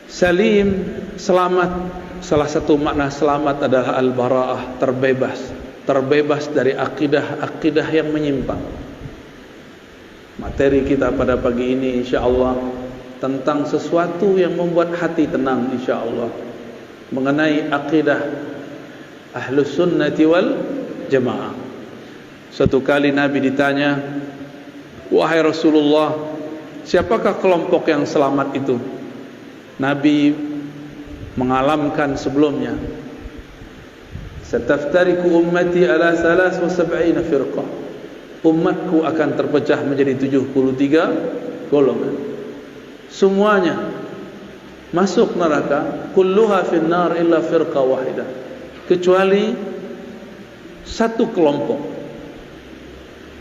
Salim, selamat. Salah satu makna selamat adalah al-bara'ah, terbebas. Terbebas dari akidah-akidah yang menyimpang. Materi kita pada pagi ini insyaallah tentang sesuatu yang membuat hati tenang insyaallah, mengenai akidah Ahlus Sunnati wal Jamaah. Suatu kali Nabi ditanya, "Wahai Rasulullah, siapakah kelompok yang selamat itu?" Nabi mengalamkan sebelumnya, "Sataftariku ummati ala 73 firqah." Umatku akan terpecah menjadi 73 golongan. Semuanya masuk neraka, kulluha finnar illa firqah wahidah, kecuali satu kelompok.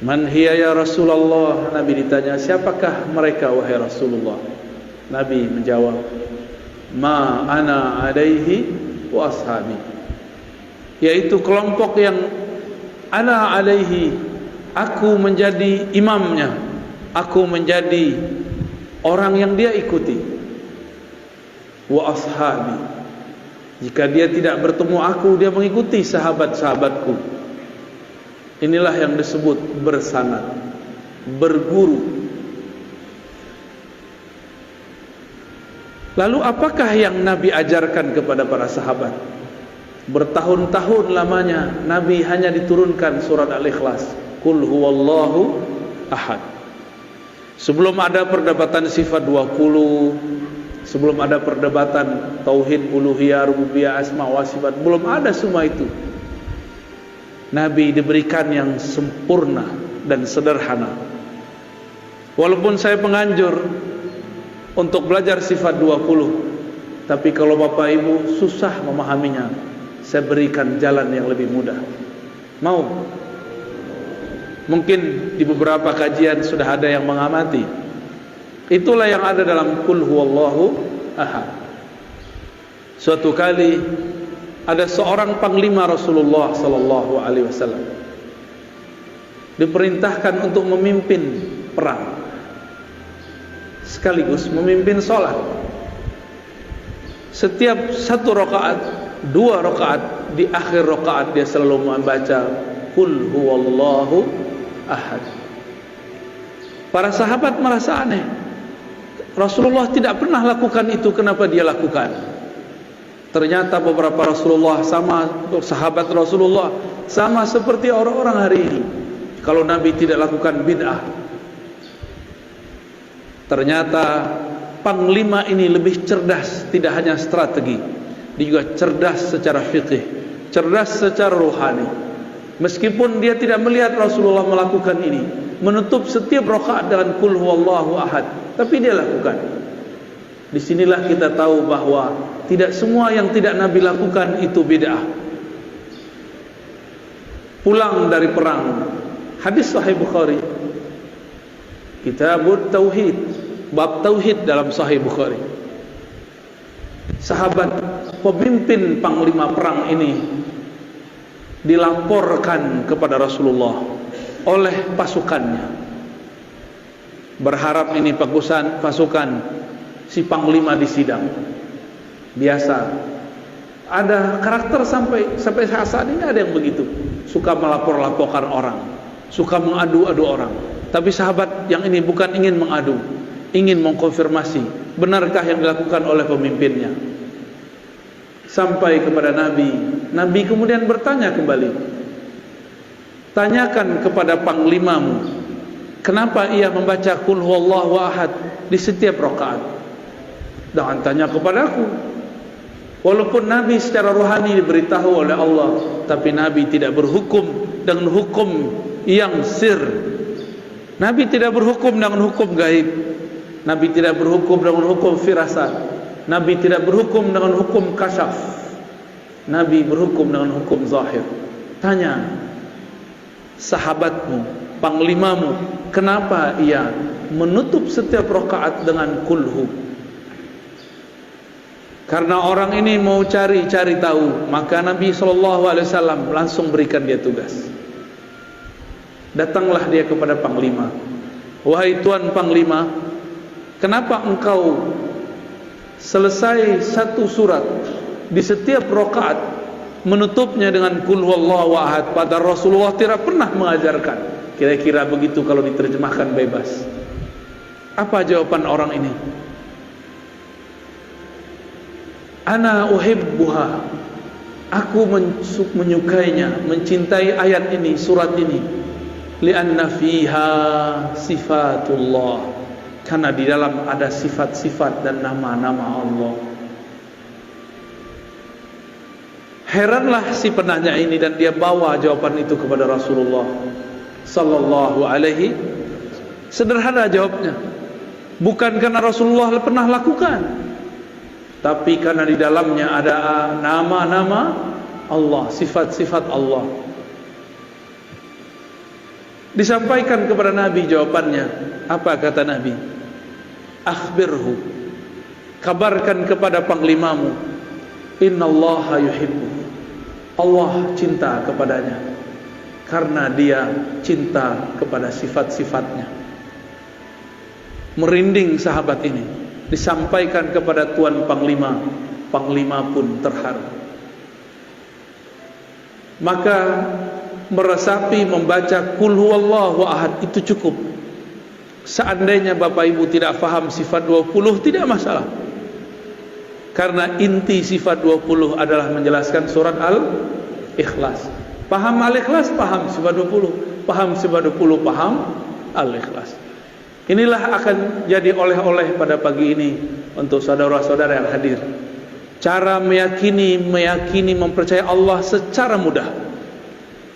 Man hiya ya Rasulullah? Nabi ditanya, siapakah mereka wahai Rasulullah? Nabi menjawab, ma ana alaihi wa ashabi, yaitu kelompok yang ana alaihi, aku menjadi imamnya, aku menjadi orang yang dia ikuti. Wa ashabi, jika dia tidak bertemu aku, dia mengikuti sahabat-sahabatku. Inilah yang disebut bersanad, berguru. Lalu apakah yang Nabi ajarkan kepada para sahabat? Bertahun-tahun lamanya Nabi hanya diturunkan surat Al-Ikhlas, Qul huwallahu ahad. Sebelum ada perdebatan sifat 20, sebelum ada perdebatan tauhid uluhiyah, rububiyah, asma wa sifat, belum ada semua itu. Nabi diberikan yang sempurna dan sederhana. Walaupun saya penganjur untuk belajar sifat 20, tapi kalau Bapak Ibu susah memahaminya, saya berikan jalan yang lebih mudah. Mau? Mungkin di beberapa kajian sudah ada yang mengamati. Itulah yang ada dalam Qul huwallahu ahad. Suatu kali ada seorang panglima Rasulullah sallallahu alaihi wasallam diperintahkan untuk memimpin perang, sekaligus memimpin sholat. Setiap satu rakaat, 2 rakaat, di akhir rakaat dia selalu membaca Qul huwallahu ahad. Para sahabat merasa aneh, Rasulullah tidak pernah lakukan itu, kenapa dia lakukan? Ternyata beberapa Rasulullah sama, sahabat Rasulullah sama seperti orang-orang hari ini. Kalau Nabi tidak lakukan bid'ah. Ternyata panglima ini lebih cerdas, tidak hanya strategi, dia juga cerdas secara fikih, cerdas secara rohani. Meskipun dia tidak melihat Rasulullah melakukan ini, menutup setiap rakaat dengan Qul huwallahu ahad, tapi dia lakukan. Disinilah kita tahu bahwa tidak semua yang tidak Nabi lakukan itu bid'ah. Pulang dari perang, hadis Sahih Bukhari, Kitabut Tauhid, bab tauhid dalam Sahih Bukhari. Sahabat pemimpin panglima perang ini dilaporkan kepada Rasulullah oleh pasukannya, berharap ini pasukan si panglima disidang. Biasa ada karakter sampai saat ini ada yang begitu, suka melapor-laporkan orang, suka mengadu-adu orang. Tapi sahabat yang ini bukan ingin mengadu, ingin mengkonfirmasi benarkah yang dilakukan oleh pemimpinnya. Sampai kepada Nabi, Nabi kemudian bertanya kembali, tanyakan kepada panglimamu, kenapa ia membaca Qul huwallahu ahad di setiap rakaat. Jangan tanya kepadaku. Walaupun Nabi secara rohani diberitahu oleh Allah, tapi Nabi tidak berhukum dengan hukum yang sir. Nabi tidak berhukum dengan hukum gaib. Nabi tidak berhukum dengan hukum firasat. Nabi tidak berhukum dengan hukum kasyaf. Nabi berhukum dengan hukum zahir. Tanya sahabatmu, panglimamu, kenapa ia menutup setiap rakaat dengan kulhu? Karena orang ini mau cari tahu, maka Nabi SAW langsung berikan dia tugas. Datanglah dia kepada panglima. Wahai tuan panglima, kenapa engkau selesai satu surat di setiap rakaat menutupnya dengan qul huwallahu ahad, padahal Rasulullah tidak pernah mengajarkan. Kira-kira begitu kalau diterjemahkan bebas. Apa jawaban orang ini? Ana uhibbuha, aku menyukainya, mencintai ayat ini, surat ini. Lianna fiha sifatullah, karena di dalam ada sifat-sifat dan nama-nama Allah. Heranlah si penanya ini, dan dia bawa jawaban itu kepada Rasulullah sallallahu alaihi. Sederhana jawabnya, bukan karena Rasulullah pernah lakukan, tapi karena di dalamnya ada nama-nama Allah, sifat-sifat Allah. Disampaikan kepada Nabi jawabannya. Apa kata Nabi? Akhbirhu, kabarkan kepada panglimamu, innallaha yuhibbu, Allah cinta kepadanya, karena dia cinta kepada sifat-sifatnya. Merinding sahabat ini. Disampaikan kepada Tuan Panglima, Panglima pun terharu. Maka meresapi membaca qul huwallahu ahad itu cukup. Seandainya Bapak Ibu tidak faham sifat 20, tidak masalah, karena inti sifat 20 adalah menjelaskan surat Al-Ikhlas. Paham Al-Ikhlas, paham sifat 20. Paham sifat 20, paham Al-Ikhlas. Inilah akan jadi oleh-oleh pada pagi ini untuk saudara-saudara yang hadir. Cara meyakini, mempercayai Allah secara mudah,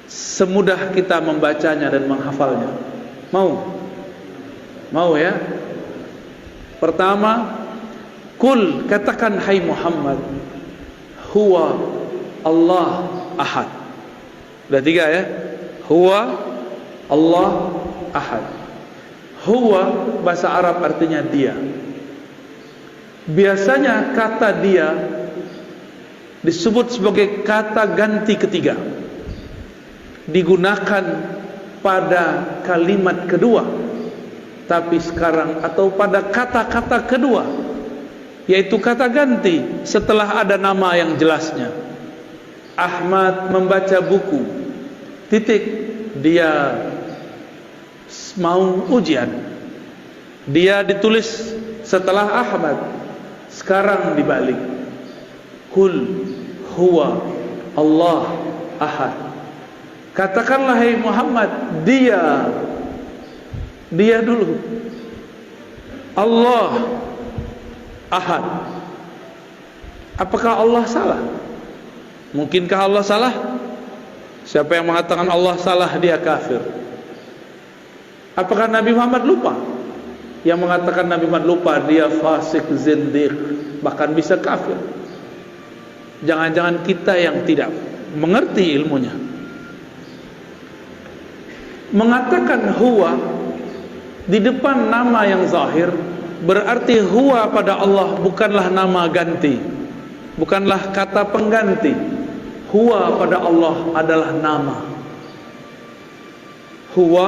semudah kita membacanya dan menghafalnya. Mau ya? Pertama, kul, katakan hai Muhammad, huwa Allah ahad. Sudah 3 ya. Huwa Allah ahad. Huwa bahasa Arab artinya dia. Biasanya kata dia disebut sebagai kata ganti ketiga, digunakan pada kalimat kedua. Tapi sekarang, atau pada kata-kata kedua, yaitu kata ganti setelah ada nama yang jelasnya. Ahmad membaca buku, titik, dia mau ujian. Dia ditulis setelah Ahmad, sekarang dibalik. Qul huwa Allah ahad. Katakanlah hai Muhammad, dia dulu, Allah ahad. Apakah Allah salah? Mungkinkah Allah salah? Siapa yang mengatakan Allah salah, dia kafir. Apakah Nabi Muhammad lupa? Yang mengatakan Nabi Muhammad lupa, dia fasik, zindiq, bahkan bisa kafir. Jangan-jangan kita yang tidak mengerti ilmunya. Mengatakan huwa di depan nama yang zahir, berarti huwa pada Allah bukanlah nama ganti, bukanlah kata pengganti. Huwa pada Allah adalah nama. Huwa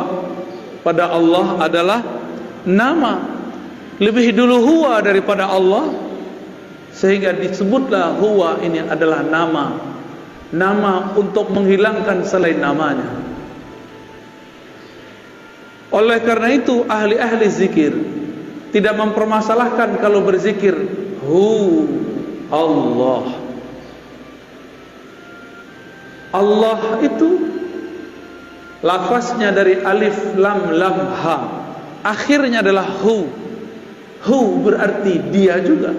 pada Allah adalah nama. Lebih dulu huwa daripada Allah, sehingga disebutlah huwa ini adalah nama. Nama untuk menghilangkan selain namanya. Oleh karena itu ahli-ahli zikir tidak mempermasalahkan kalau berzikir hu Allah. Allah itu lafaznya dari alif lam lam ha, akhirnya adalah hu. Hu berarti dia juga.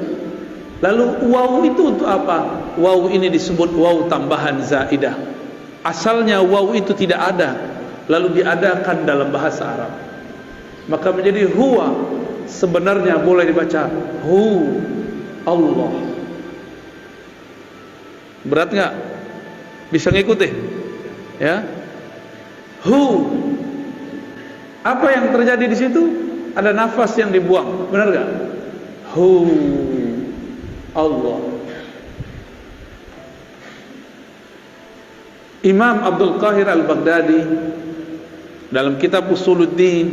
Lalu waw itu untuk apa? Waw ini disebut waw tambahan zaidah. Asalnya waw itu tidak ada, lalu diadakan dalam bahasa Arab, maka menjadi huwa. Sebenarnya boleh dibaca hu Allah. Berat nggak? Bisa ngikuti? Ya. Hu. Apa yang terjadi di situ? Ada nafas yang dibuang, benar nggak? Hu Allah. Imam Abdul Qahir Al-Baghdadi dalam kitab Usuluddin,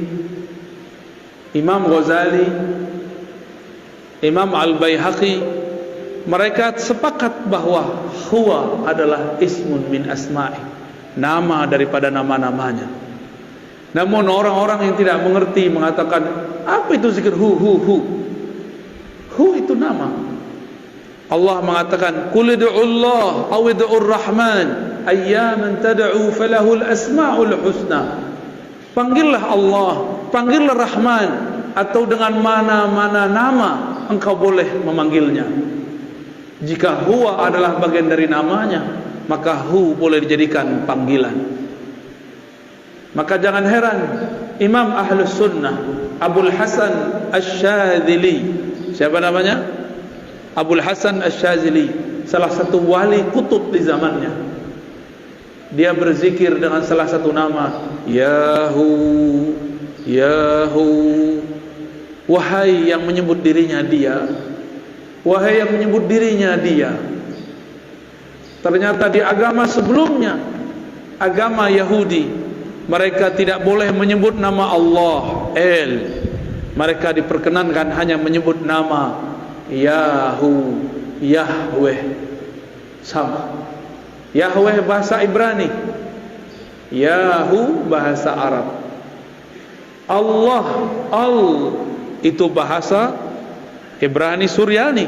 Imam Ghazali Imam Al-Baihaqi, mereka sepakat bahwa huwa adalah ismun min asma'i, nama daripada nama-namanya. Namun orang-orang yang tidak mengerti mengatakan, apa itu zikir hu? Hu itu nama. Allah mengatakan, qul ud'ullaha aw ud'ur rahman ayyaman tad'u falahul asmaul husna. Panggillah Allah, panggillah Rahman, atau dengan mana-mana nama engkau boleh memanggilnya. Jika huwa adalah bagian dari namanya, maka hu boleh dijadikan panggilan. Maka jangan heran Imam Ahlus Sunnah Abul Hasan Asy-Syadzili, siapa namanya? Abul Hasan Asy-Syadzili, salah satu wali kutub di zamannya. Dia berzikir dengan salah satu nama, Yahu, Yahu. Wahai yang menyebut dirinya dia, wahai yang menyebut dirinya dia. Ternyata di agama sebelumnya, agama Yahudi, mereka tidak boleh menyebut nama Allah, El. Mereka diperkenankan hanya menyebut nama Yahu, Yahweh. Sama. Yahweh bahasa Ibrani, Yahu bahasa Arab. Allah, Al itu bahasa Ibrani Suryani.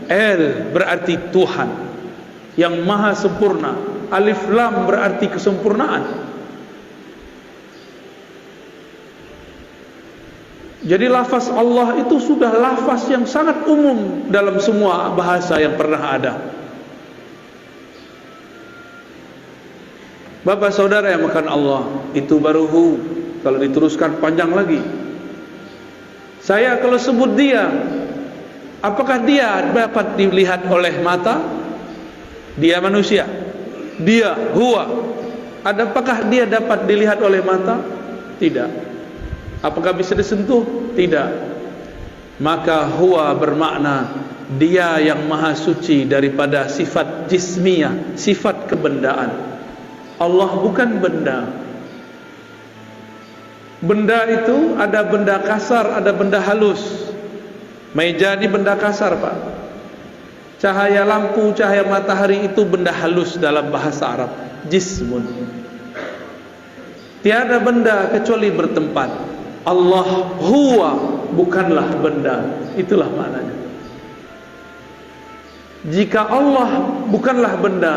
El berarti Tuhan yang maha sempurna. Alif Lam berarti kesempurnaan. Jadi lafaz Allah itu sudah lafaz yang sangat umum dalam semua bahasa yang pernah ada. Bapak saudara yang makan Allah, itu baru hu. Kalau diteruskan panjang lagi. Saya kalau sebut dia, apakah dia dapat dilihat oleh mata? Dia manusia. Dia, huwa. Apakah dia dapat dilihat oleh mata? Tidak. Apakah bisa disentuh? Tidak. Maka huwa bermakna dia yang maha suci daripada sifat jismiyah, sifat kebendaan. Allah bukan benda. Benda itu ada benda kasar, ada benda halus. Meja ini benda kasar, Pak. Cahaya lampu, cahaya matahari itu benda halus dalam bahasa Arab. Jismun. Tiada benda kecuali bertempat. Allah huwa, bukanlah benda. Itulah maknanya. Jika Allah bukanlah benda,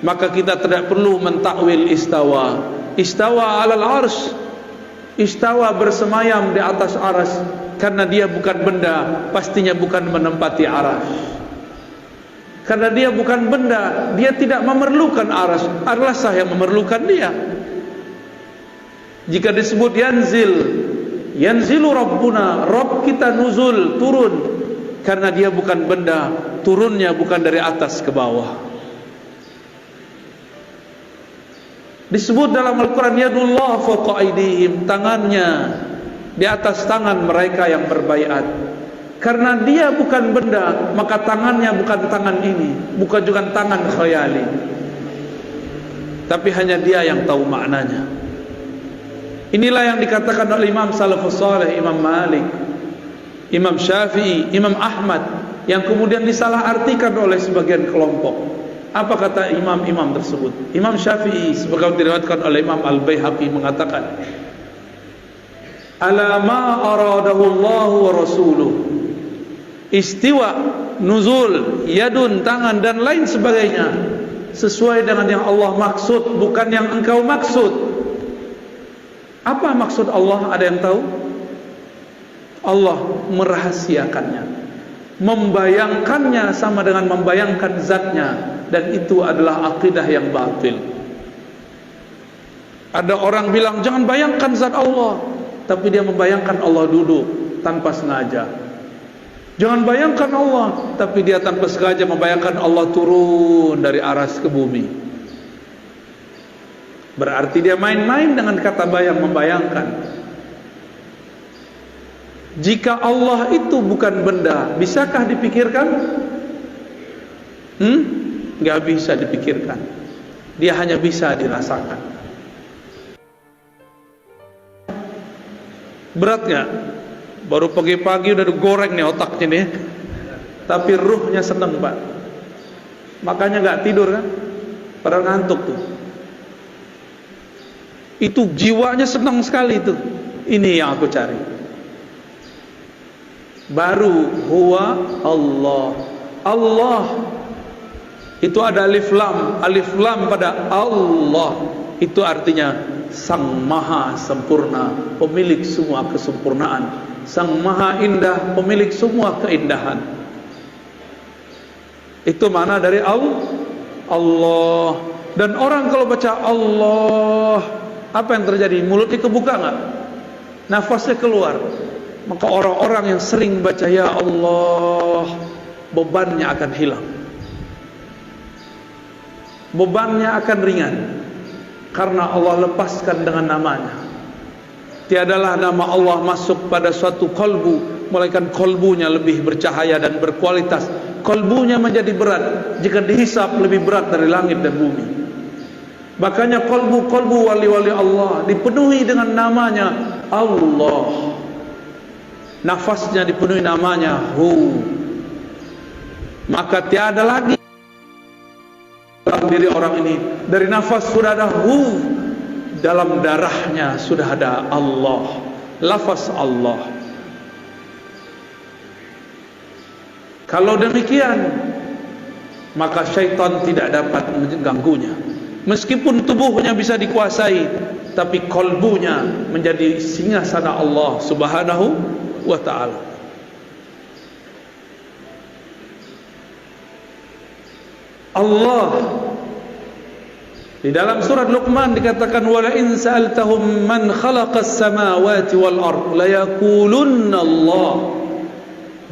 maka kita tidak perlu mentakwil istawa. Istawa alal arsy, istawa bersemayam di atas aras. Karena dia bukan benda, pastinya bukan menempati aras. Karena dia bukan benda, dia tidak memerlukan aras. Araslah yang memerlukan dia. Jika disebut yanzil, yanzilu Rabbuna, Rabb kita nuzul, turun. Karena dia bukan benda, turunnya bukan dari atas ke bawah. Disebut dalam Al-Quran, yadullah fawqa aydihim, tangannya di atas tangan mereka yang berbaiat. Karena dia bukan benda, maka tangannya bukan tangan ini, bukan juga tangan khayali, tapi hanya dia yang tahu maknanya. Inilah yang dikatakan oleh Imam Salafus Saleh, Imam Malik, Imam Syafi'i, Imam Ahmad, yang kemudian disalahartikan oleh sebagian kelompok. Apa kata imam-imam tersebut? Imam Syafi'i sebagaimana diriwayatkan oleh Imam Al-Baihaqi mengatakan, ala ma aradahu Allah wa rasuluh, istiwa, nuzul, yadun, tangan dan lain sebagainya, sesuai dengan yang Allah maksud, bukan yang engkau maksud. Apa maksud Allah? Ada yang tahu? Allah merahasiakannya, membayangkannya sama dengan membayangkan zatnya, dan itu adalah akidah yang batil. Ada orang bilang jangan bayangkan zat Allah, tapi dia membayangkan Allah duduk tanpa sengaja. Jangan bayangkan Allah, tapi dia tanpa sengaja membayangkan Allah turun dari aras ke bumi. Berarti dia main-main dengan kata bayang, membayangkan. Jika Allah itu bukan benda, bisakah dipikirkan? Nggak bisa dipikirkan. Dia hanya bisa dirasakan. Berat nggak? Baru pagi-pagi udah digoreng nih otaknya nih. tapi ruhnya senang, Pak. Makanya nggak tidur kan, pada ngantuk tuh. Itu jiwanya senang sekali tuh. Ini yang aku cari. Baru huwa Allah. Allah itu ada alif lam pada Allah. Itu artinya Sang Maha Sempurna, pemilik semua kesempurnaan. Sang Maha Indah, pemilik semua keindahan. Itu mana dari Allah. Dan orang kalau baca Allah, apa yang terjadi? Mulutnya kebuka nggak? Nafasnya keluar. Maka orang-orang yang sering baca ya Allah, bebannya akan hilang, bebannya akan ringan, karena Allah lepaskan dengan namanya. Tiadalah nama Allah masuk pada suatu kolbu, melainkan kolbunya lebih bercahaya dan berkualitas. Kolbunya menjadi berat jika dihisap, lebih berat dari langit dan bumi. Makanya kolbu-kolbu wali-wali Allah dipenuhi dengan namanya Allah. Nafasnya dipenuhi namanya Hu. Maka tiada lagi dalam diri orang ini, dari nafas sudah ada Hu, dalam darahnya sudah ada Allah, lafaz Allah. Kalau demikian, maka syaitan tidak dapat mengganggunya. Meskipun tubuhnya bisa dikuasai, tapi kolbunya menjadi singgasana Allah Subhanahu wa ta'ala. Allah di dalam surat Luqman dikatakan wala in sa'altahum man khalaqas samawati wal ard la yaqulunna Allah.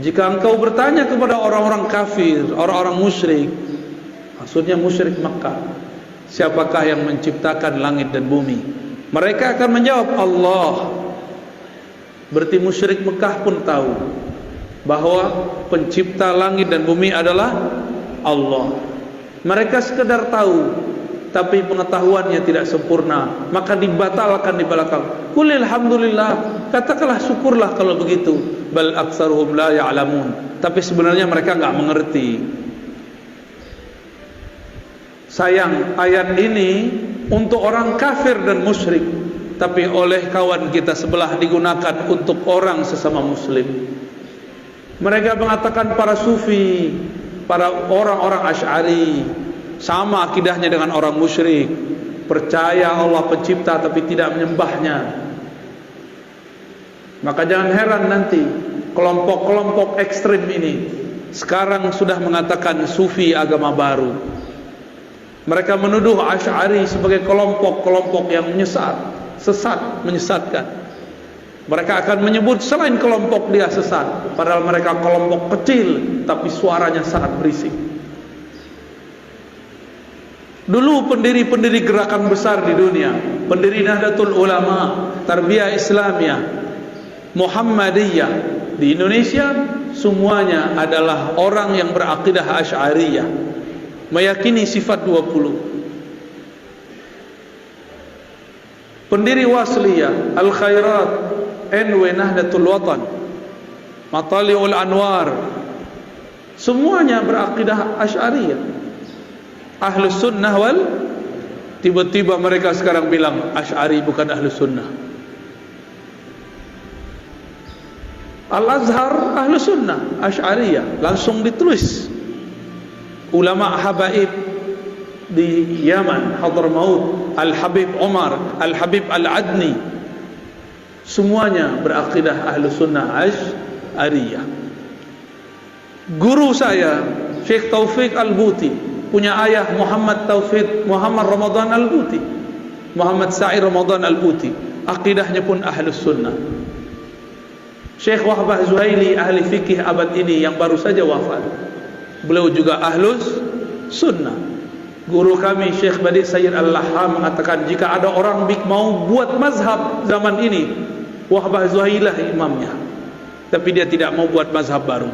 Jika engkau bertanya kepada orang-orang kafir, orang-orang musyrik, maksudnya musyrik Makkah, siapakah yang menciptakan langit dan bumi? Mereka akan menjawab Allah. Berarti musyrik Mekah pun tahu bahwa pencipta langit dan bumi adalah Allah. Mereka sekedar tahu, tapi pengetahuannya tidak sempurna, maka dibatalkan di belakang. Qul alhamdulillah, katakanlah syukurlah kalau begitu. Bal aktsaruhum la ya'lamun. Tapi sebenarnya mereka enggak mengerti. Sayang, ayat ini untuk orang kafir dan musyrik, tapi oleh kawan kita sebelah digunakan untuk orang sesama muslim. Mereka mengatakan para sufi, para orang-orang Asy'ari sama akidahnya dengan orang musyrik, percaya Allah pencipta tapi tidak menyembahnya. Maka jangan heran nanti kelompok-kelompok ekstrim ini sekarang sudah mengatakan sufi agama baru. Mereka menuduh Asy'ari sebagai kelompok-kelompok yang sesat, menyesatkan. Mereka akan menyebut selain kelompok dia sesat, padahal mereka kelompok kecil tapi suaranya sangat berisik. Dulu pendiri-pendiri gerakan besar di dunia, pendiri Nahdlatul Ulama, Tarbiyah Islamiyah, Muhammadiyah di Indonesia, semuanya adalah orang yang berakidah Asy'ariyah, meyakini sifat 20. Pendiri Wasliyah, Al-Khairat, NW Nahdlatul Watan, Matali'ul Anwar, semuanya berakidah Asy'ariyah, Ahlus Sunnah wal. Tiba-tiba mereka sekarang bilang Asy'ari bukan Ahlus Sunnah. Al-Azhar Ahlus Sunnah, Asy'ariyah, langsung ditulis. Ulama habaib di Yaman, Hadramaut, Al-Habib Umar, Al-Habib Al-Adni, semuanya berakidah Ahlus Sunnah Asy'ariyah. Guru saya Syekh Taufik Al-Buti punya ayah Muhammad Ramadan Al-Buti, Muhammad Sa'ir Ramadan Al-Buti, akidahnya pun Ahlus Sunnah. Syekh Wahbah Zuhaili, ahli fikih abad ini yang baru saja wafat, beliau juga Ahlus Sunnah. Guru kami Syekh Badi Sayyid Al-Laham mengatakan jika ada orang mau buat mazhab zaman ini, Wahbah Zuhailah imamnya, tapi dia tidak mau buat mazhab baru.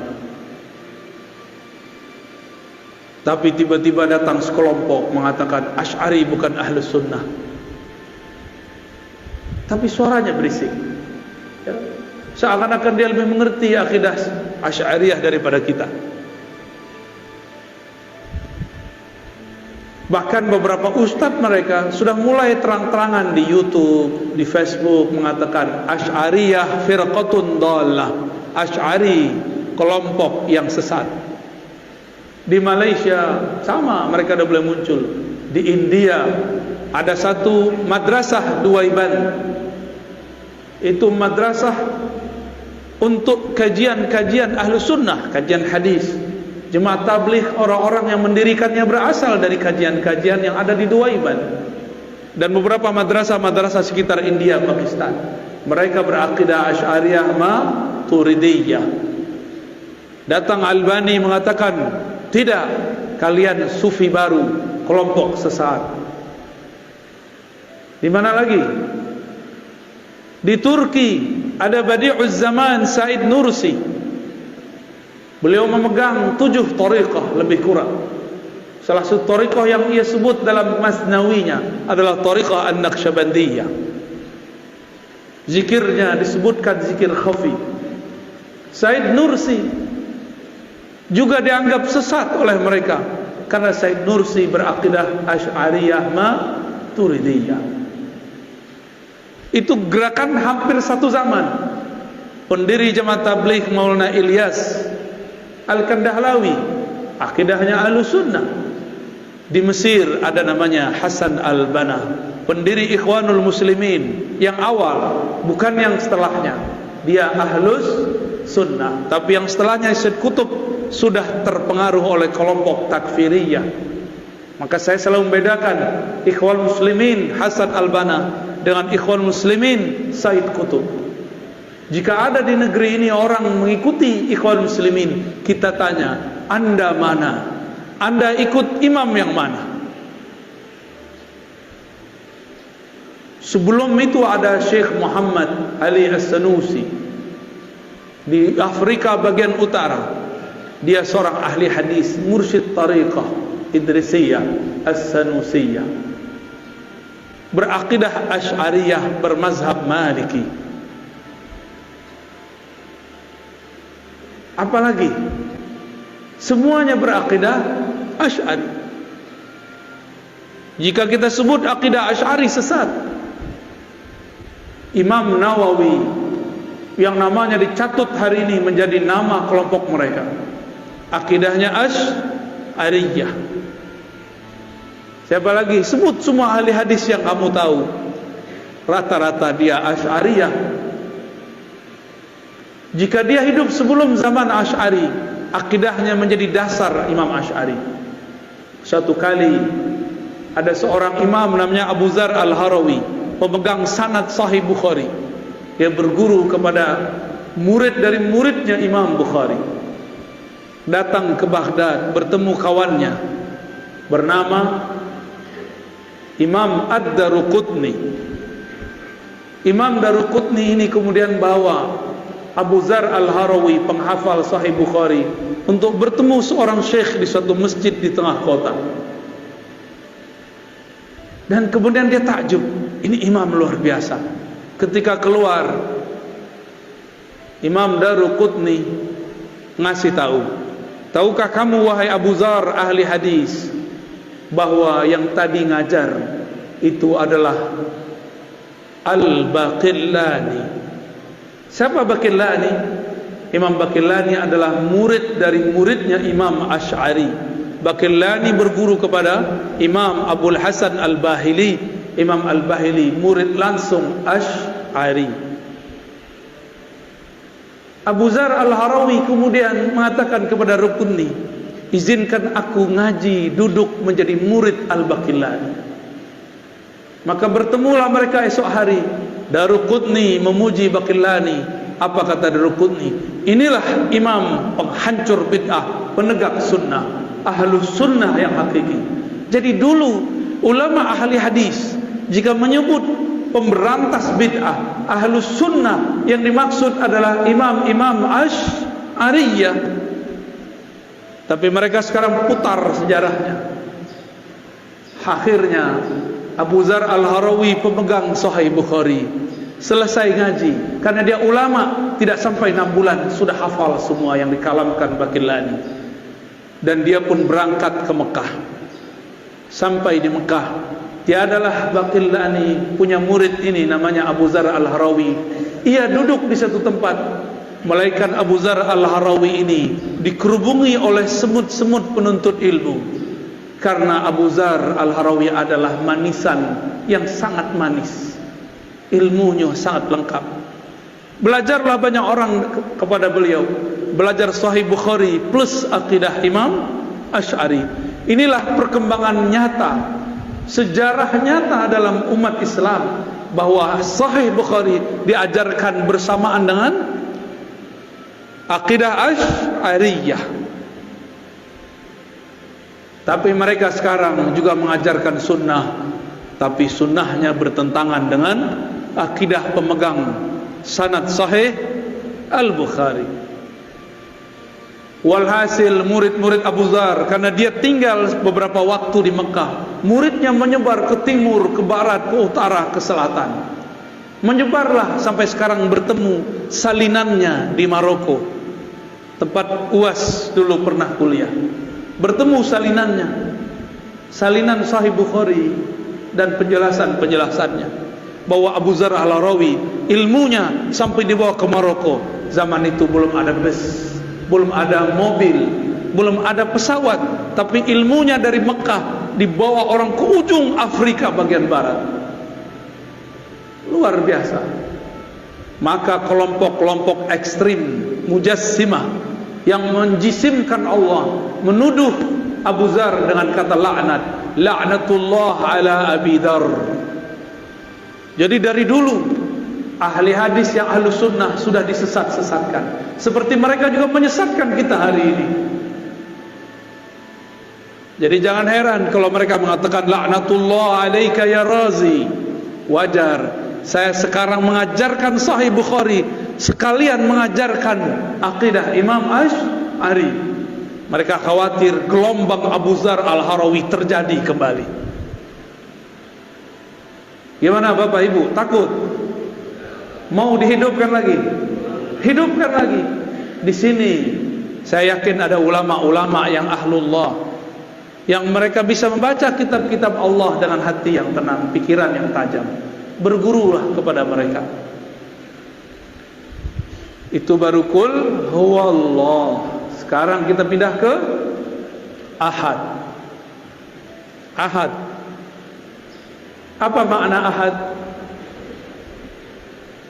Tapi tiba-tiba datang sekelompok mengatakan Asy'ari bukan Ahlus Sunnah, tapi suaranya berisik, ya. Seakan-akan dia lebih mengerti akidah Asy'ariyah daripada kita. Bahkan beberapa ustadz mereka sudah mulai terang-terangan di YouTube, di Facebook mengatakan Asy'ariyah firqatun dhallah, Asy'ari kelompok yang sesat. Di Malaysia sama, mereka sudah mulai muncul. Di India ada satu madrasah Duaiban, itu madrasah untuk kajian-kajian ahlu sunnah, kajian hadis. Jemaah tabligh, orang-orang yang mendirikannya berasal dari kajian-kajian yang ada di Duaiban dan beberapa madrasah-madrasah sekitar India, Pakistan. Mereka berakidah Asy'ariyah Maturidiyah. Datang Albani mengatakan, tidak, kalian sufi baru, kelompok sesat. Di mana lagi? Di Turki ada Badi'uz Zaman Said Nursi. Beliau memegang 7 thariqah lebih kurang. Salah satu thariqah yang ia sebut dalam Masnawinya adalah thariqah An-Naqsyabandiyah. Zikirnya disebutkan zikir khafi. Said Nursi juga dianggap sesat oleh mereka karena Said Nursi berakidah Asy'ariyah Maturidiyah. Itu gerakan hampir satu zaman. Pendiri Jemaah Tabligh Maulana Ilyas Al-Kandahlawi, akidahnya Ahlussunnah. Di Mesir ada namanya Hasan Al-Banna, pendiri Ikhwanul Muslimin yang awal, bukan yang setelahnya. Dia Ahlus Sunnah, tapi yang setelahnya Syed Qutb sudah terpengaruh oleh kelompok takfiriyah. Maka saya selalu membedakan Ikhwan Muslimin Hasan Al-Banna dengan Ikhwan Muslimin Syed Qutb. Jika ada di negeri ini orang mengikuti Ikhwan Muslimin, kita tanya, Anda mana? Anda ikut imam yang mana? Sebelum itu ada Syekh Muhammad Ali As-Sanusi di Afrika bagian utara. Dia seorang ahli hadis, mursyid tariqah Idrisiyah As-Sanusiyah, berakidah Asy'ariyah, bermazhab Maliki. Apalagi semuanya berakidah Asy'ari. Jika kita sebut akidah Asy'ari sesat, Imam Nawawi yang namanya dicatut hari ini menjadi nama kelompok mereka, akidahnya Asy'ariyah. Siapa lagi? Sebut semua ahli hadis yang kamu tahu, rata-rata dia Asy'ariyah. Jika dia hidup sebelum zaman Asy'ari, akidahnya menjadi dasar Imam Asy'ari. Satu kali ada seorang imam namanya Abu Dzar Al-Harawi, pemegang sanad Sahih Bukhari. Dia berguru kepada murid dari muridnya Imam Bukhari. Datang ke Baghdad, bertemu kawannya bernama Imam Ad-Daruqutni. Imam Daruqutni ini kemudian bawa Abu Dzar Al-Harawi, penghafal Sahih Bukhari, untuk bertemu seorang syekh di suatu masjid di tengah kota. Dan kemudian dia takjub, ini imam luar biasa. Ketika keluar, Imam Daruqutni ngasih tahu, tahukah kamu wahai Abu Dzar ahli hadis, bahwa yang tadi ngajar itu adalah Al-Baqillani. Siapa Baqillani? Imam Baqillani adalah murid dari muridnya Imam Asy'ari. Baqillani berguru kepada Imam Abul Hasan Al-Bahili. Imam Al-Bahili murid langsung Asy'ari. Abu Dzar Al-Harawi kemudian mengatakan kepada Rukunni, izinkan aku ngaji, duduk menjadi murid Al-Baqillani. Maka bertemulah mereka esok hari. Daruqutni memuji Baqillani. Apa kata Daruqutni? Inilah imam penghancur bid'ah, penegak sunnah, ahlus sunnah yang hakiki. Jadi dulu ulama ahli hadis jika menyebut pemberantas bid'ah, ahlus sunnah, yang dimaksud adalah imam-imam Asy'ariyah. Tapi mereka sekarang putar sejarahnya. Akhirnya Abu Dzar Al-Harawi, pemegang Sahih Bukhari, selesai ngaji, karena dia ulama, tidak sampai 6 bulan sudah hafal semua yang dikalamkan Baqillani. Dan dia pun berangkat ke Mekah. sampai di Mekah. Tiadalah Baqillani punya murid ini namanya Abu Zar Al-Harawi. Ia duduk di satu tempat, melainkan Abu Zar Al-Harawi ini dikerubungi oleh semut-semut penuntut ilmu. Karena Abu Zar Al-Harawi adalah manisan yang sangat manis, ilmunya sangat lengkap. Belajarlah banyak orang kepada beliau. Belajar Sahih Bukhari plus akidah Imam Asy'ari. Inilah perkembangan nyata, sejarah nyata dalam umat Islam, bahwa Sahih Bukhari diajarkan bersamaan dengan akidah Asy'ariyah. Tapi mereka sekarang juga mengajarkan sunnah, tapi sunnahnya bertentangan dengan akidah pemegang sanad Sahih Al-Bukhari. Walhasil murid-murid Abu Zar, karena dia tinggal beberapa waktu di Mekah, muridnya menyebar ke timur, ke barat, ke utara, ke selatan. Menyebarlah sampai sekarang bertemu salinannya di Maroko, tempat UAS dulu pernah kuliah. Bertemu salinannya, salinan Sahih Bukhari dan penjelasan-penjelasannya, bahwa Abu Zar Al-Harawi ilmunya sampai dibawa ke Maroko. Zaman itu belum ada bus, belum ada mobil, belum ada pesawat, tapi ilmunya dari Mekah dibawa orang ke ujung Afrika bagian barat. Luar biasa. Maka kelompok-kelompok ekstrim Mujassimah yang menjisimkan Allah menuduh Abu Zar dengan kata laknat, laknatullah ala Abi Dzar. Jadi dari dulu ahli hadis yang ahlu sunnah sudah disesat-sesatkan, seperti mereka juga menyesatkan kita hari ini. Jadi jangan heran kalau mereka mengatakan laknatullah alaika ya Razi. Wajar. Saya sekarang mengajarkan Sahih Bukhari, sekalian mengajarkan akidah Imam Asy'ari. Mereka khawatir gelombang Abu Zar Al-Harawi terjadi kembali. Gimana Bapak Ibu? Takut? Mau dihidupkan lagi? Hidupkan lagi. Di sini saya yakin ada ulama-ulama yang ahlullah, yang mereka bisa membaca kitab-kitab Allah dengan hati yang tenang, pikiran yang tajam. Bergurulah kepada mereka. Itu baru kul huwallah. Sekarang kita pindah ke ahad. Ahad. Apa makna ahad?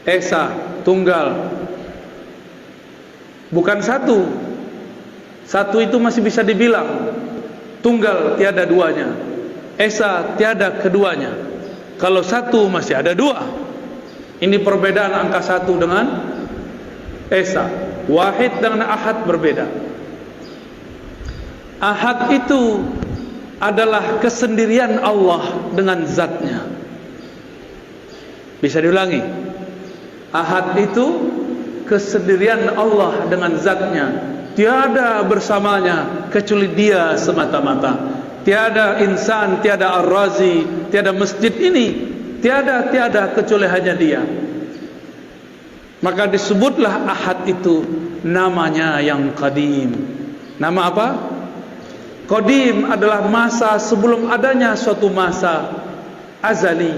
Esa, tunggal. Bukan satu. Satu itu masih bisa dibilang. Tunggal tiada duanya. Esa tiada keduanya. Kalau satu masih ada dua. Ini perbedaan angka satu dengan Esa. Wahid dengan ahad berbeda. Ahad itu adalah kesendirian Allah dengan zatnya. Bisa diulangi. Ahad itu kesendirian Allah dengan zatnya. Tiada bersamanya kecuali dia semata-mata. Tiada insan, tiada ar-razi, tiada masjid ini, tiada kecuali hanya dia. Maka disebutlah ahad itu namanya yang qadim. Nama apa? Qadim adalah masa sebelum adanya suatu masa azali.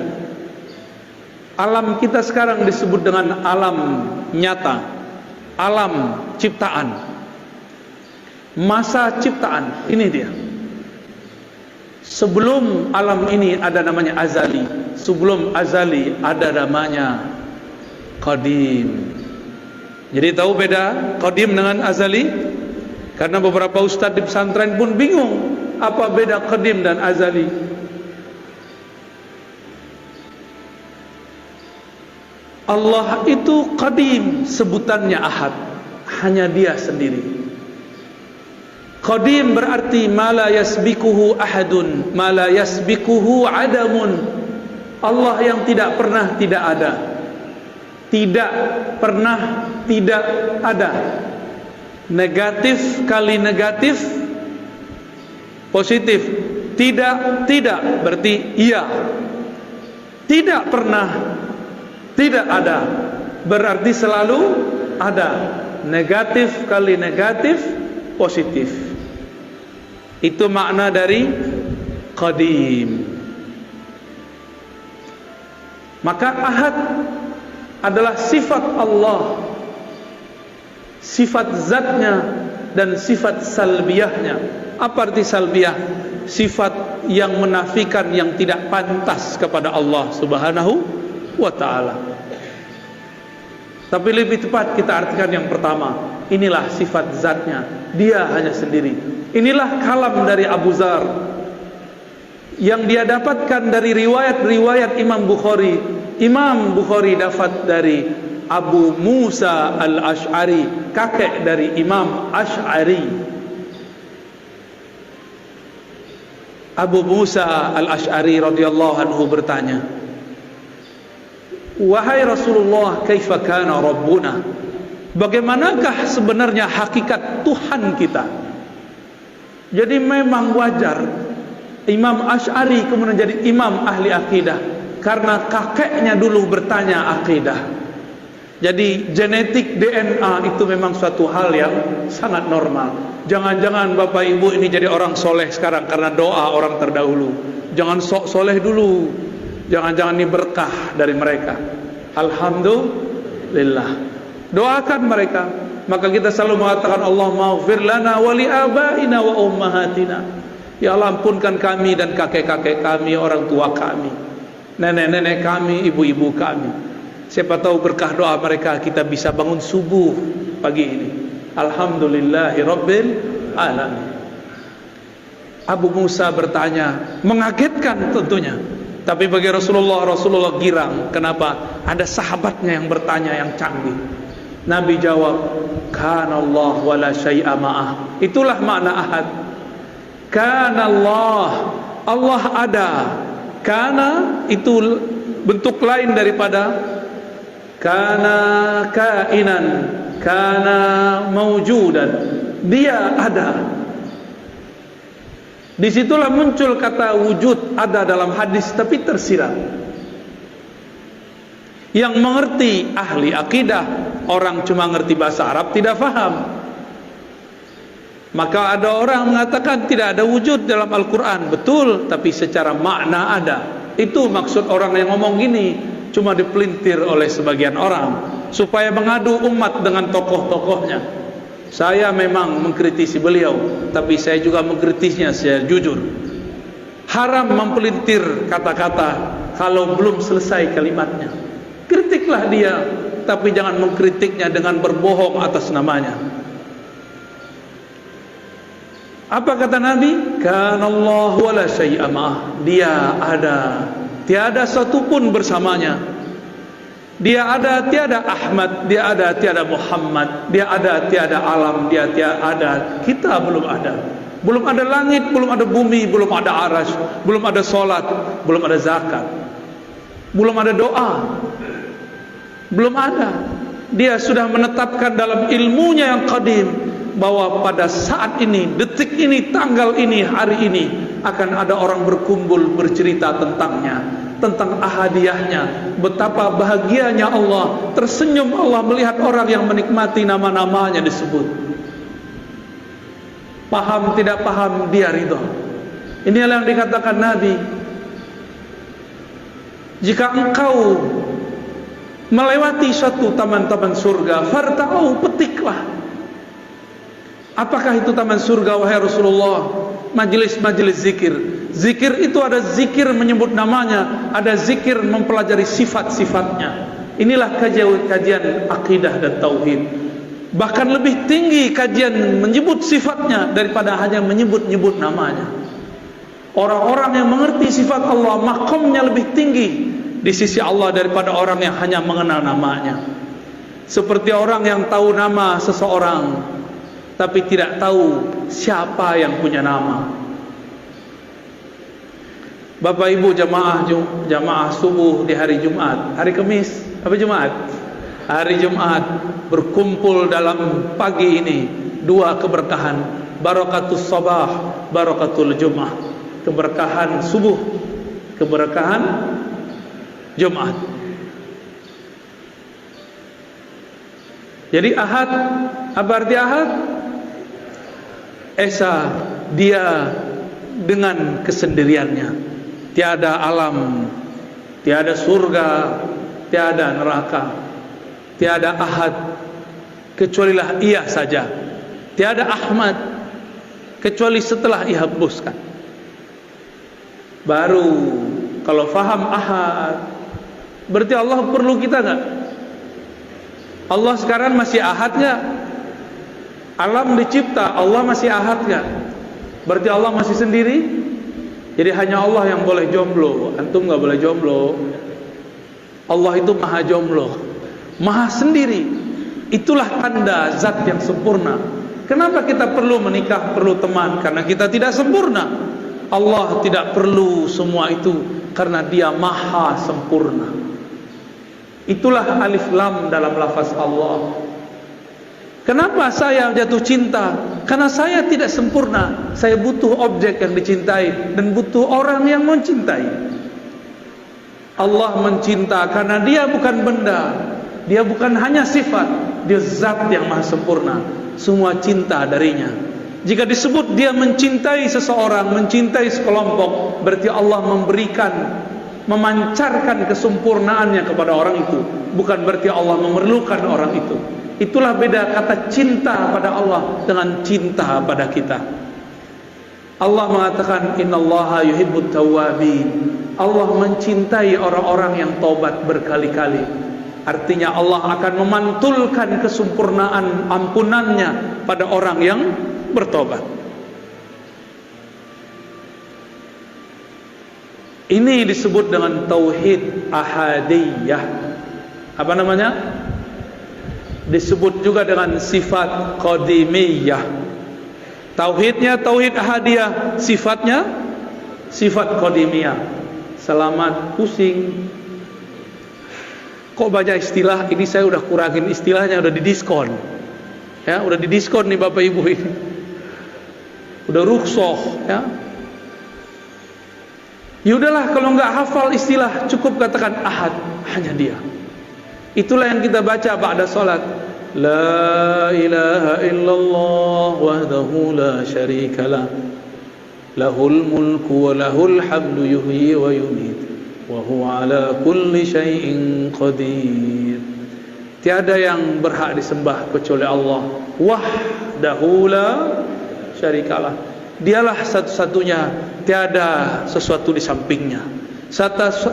Alam kita sekarang disebut dengan alam nyata, alam ciptaan, masa ciptaan. Ini dia. Sebelum alam ini ada namanya azali. Sebelum azali ada namanya qadim. Jadi tahu beda qadim dengan azali? Karena beberapa ustadz di pesantren pun bingung apa beda qadim dan azali. Allah itu qadim, sebutannya ahad, hanya dia sendiri. Qadim berarti ma la yasbikuhu ahadun, ma la yasbikuhu adamun. Allah yang tidak pernah tidak ada. Tidak pernah tidak ada. Negatif kali negatif positif. Tidak berarti iya. Tidak pernah tidak ada berarti selalu ada. Negatif kali negatif positif. Itu makna dari qadim. Maka ahad adalah sifat Allah, sifat zatnya dan sifat salbiyahnya. Apa arti salbiyah? Sifat yang menafikan yang tidak pantas kepada Allah Subhanahu wa ta'ala. Tapi lebih tepat kita artikan yang pertama. Inilah sifat zatnya, dia hanya sendiri. Inilah kalam dari Abu Dzar yang dia dapatkan dari riwayat-riwayat Imam Bukhari. Imam Bukhari dapat dari Abu Musa al-Ash'ari, kakek dari Imam Ash'ari. Abu Musa al-Ash'ari radhiyallahu anhu bertanya, "Wahai Rasulullah, kaifa kana Rabbuna?" Bagaimanakah sebenarnya hakikat Tuhan kita? Jadi memang wajar Imam Ash'ari kemudian jadi imam ahli akidah, karena kakeknya dulu bertanya akidah. Jadi genetik DNA itu memang suatu hal yang sangat normal. Jangan-jangan Bapak Ibu ini jadi orang soleh sekarang karena doa orang terdahulu. Jangan sok soleh dulu. Jangan-jangan ini berkah dari mereka. Alhamdulillah. Doakan mereka. Maka kita selalu mengatakan, Allahumma ighfir lana wa li abaina wa ummahatina. Ya Allah, ampunkan kami dan kakek-kakek kami, orang tua kami, nenek-nenek kami, ibu-ibu kami. Siapa tahu berkah doa mereka kita bisa bangun subuh pagi ini. Alhamdulillahi Rabbil Alamin. Abu Musa bertanya, mengagetkan tentunya. Tapi bagi Rasulullah girang. Kenapa? Ada sahabatnya yang bertanya yang canggih. Nabi jawab, Kana Allah wa la syai'a ma'ah. Itulah makna ahad. Kana Allah, Allah ada. Kana itu bentuk lain daripada kana kainan, kana maujudan. Dia ada. Disitulah muncul kata wujud, ada dalam hadis tapi tersirat. Yang mengerti ahli akidah, orang cuma ngerti bahasa Arab tidak faham. Maka ada orang mengatakan tidak ada wujud dalam Al-Quran. Betul, tapi secara makna ada. Itu maksud orang yang ngomong gini, cuma dipelintir oleh sebagian orang supaya mengadu umat dengan tokoh-tokohnya. Saya memang mengkritisi beliau, tapi saya juga mengkritisnya secara jujur. Haram mempelintir kata-kata kalau belum selesai kalimatnya. Kritiklah dia, tapi jangan mengkritiknya dengan berbohong atas namanya. Apa kata Nabi? Kana Allah wa la syai'a ma'ah. Dia ada, tiada satu pun bersamanya. Dia ada, tiada Ahmad. Dia ada, tiada Muhammad. Dia ada, tiada alam. Dia tiada ada, kita belum ada. Belum ada langit, belum ada bumi, belum ada arasy, belum ada solat, belum ada zakat, belum ada doa, belum ada. Dia sudah menetapkan dalam ilmunya yang qadim bahwa pada saat ini, detik ini, tanggal ini, hari ini akan ada orang berkumpul bercerita tentangnya, tentang ahadiyahnya, betapa bahagianya Allah, tersenyum Allah melihat orang yang menikmati nama-namanya disebut. Paham tidak paham, dia ridha. Inilah yang dikatakan Nabi, jika engkau melewati suatu taman-taman surga, farta'u, petiklah. Apakah itu taman surga wahai Rasulullah? Majelis-majelis zikir. Zikir itu ada zikir menyebut namanya, ada zikir mempelajari sifat-sifatnya. Inilah kajian akidah dan tauhid. Bahkan lebih tinggi kajian menyebut sifatnya daripada hanya menyebut-nyebut namanya. Orang-orang yang mengerti sifat Allah, makamnya lebih tinggi di sisi Allah daripada orang yang hanya mengenal namanya. Seperti orang yang tahu nama seseorang tapi tidak tahu siapa yang punya nama. Bapak Ibu jamaah subuh di hari Jumat, hari Kamis, apa Jumat? Hari Jumat berkumpul dalam pagi ini dua keberkahan, barakatus sabah, barakatul Jumat. Keberkahan subuh, keberkahan Jumat. Jadi ahad, apa arti ahad? Esa, dia dengan kesendiriannya. Tiada alam, tiada surga, tiada neraka, tiada ahad kecualilah ia saja. Tiada Ahmad kecuali setelah ia hembuskan. Baru kalau faham ahad, berarti Allah perlu kita enggak? Allah sekarang masih ahad enggak? Alam dicipta, Allah masih ahad enggak? Berarti Allah masih sendiri? Jadi hanya Allah yang boleh jomblo, antum enggak boleh jomblo. Allah itu maha jomblo, maha sendiri. Itulah tanda zat yang sempurna. Kenapa kita perlu menikah, perlu teman? Karena kita tidak sempurna. Allah tidak perlu semua itu karena dia maha sempurna. Itulah alif lam dalam lafaz Allah. Kenapa saya jatuh cinta? Karena saya tidak sempurna. Saya butuh objek yang dicintai dan butuh orang yang mencintai. Allah mencinta karena dia bukan benda, dia bukan hanya sifat, dia zat yang maha sempurna. Semua cinta darinya. Jika disebut dia mencintai seseorang, mencintai sekelompok, berarti Allah memberikan, memancarkan kesempurnaannya kepada orang itu. Bukan berarti Allah memerlukan orang itu. Itulah beda kata cinta pada Allah dengan cinta pada kita. Allah mengatakan innallaha yuhibbut tawwabin. Allah mencintai orang-orang yang taubat berkali-kali. Artinya Allah akan memantulkan kesempurnaan ampunannya pada orang yang bertobat. Ini disebut dengan tauhid ahadiyah. Apa namanya? Disebut juga dengan sifat qadimiyah. Tauhidnya tauhid ahadiyah, sifatnya sifat qadimiyah. Selamat pusing. Kok baca istilah ini, saya udah kurangin istilahnya, udah didiskon. Ya, udah didiskon nih Bapak Ibu ini. Udah rukhsah, ya. Ya udahlah, kalau enggak hafal istilah, cukup katakan ahad, hanya dia. Itulah yang kita baca ba'da salat. La ilaha illallah wahdahu la syarikalah. Lahul mulku wa lahul hamdu yuhyi wa yumiit. Wa huwa ala kulli syai'in qadir. Tiada yang berhak disembah kecuali Allah. Wahdahu la syarikalah. Dialah satu-satunya, tiada sesuatu di sampingnya.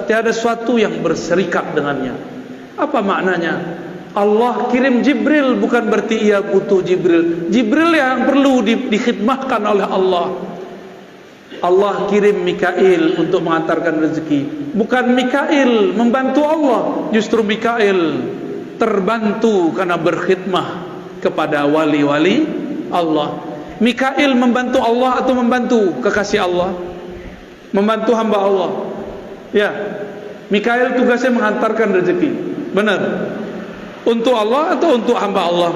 Tiada sesuatu yang berserikat dengannya. Apa maknanya? Allah kirim Jibril bukan berarti ia butuh Jibril. Jibril yang perlu dikhidmahkan oleh Allah. Allah kirim Mikail untuk mengantarkan rezeki. Bukan Mikail membantu Allah, justru Mikail terbantu karena berkhidmah kepada wali-wali Allah. Mikail membantu Allah atau membantu kekasih Allah? Membantu hamba Allah. Ya, Mikail tugasnya mengantarkan rezeki. Benar. Untuk Allah atau untuk hamba Allah?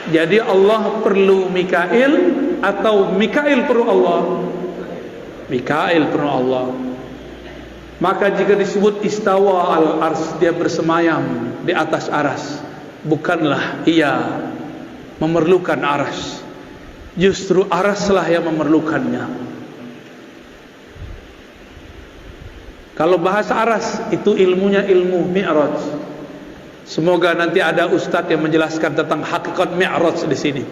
Jadi Allah perlu Mikail atau Mikail perlu Allah? Mikail perlu Allah. Maka jika disebut istawa al-ars, dia bersemayam di atas aras, bukanlah ia memerlukan aras, justru araslah yang memerlukannya. Kalau bahasa aras itu ilmunya ilmu mi'raj. Semoga nanti ada ustadz yang menjelaskan tentang hakikat mi'raj di sini.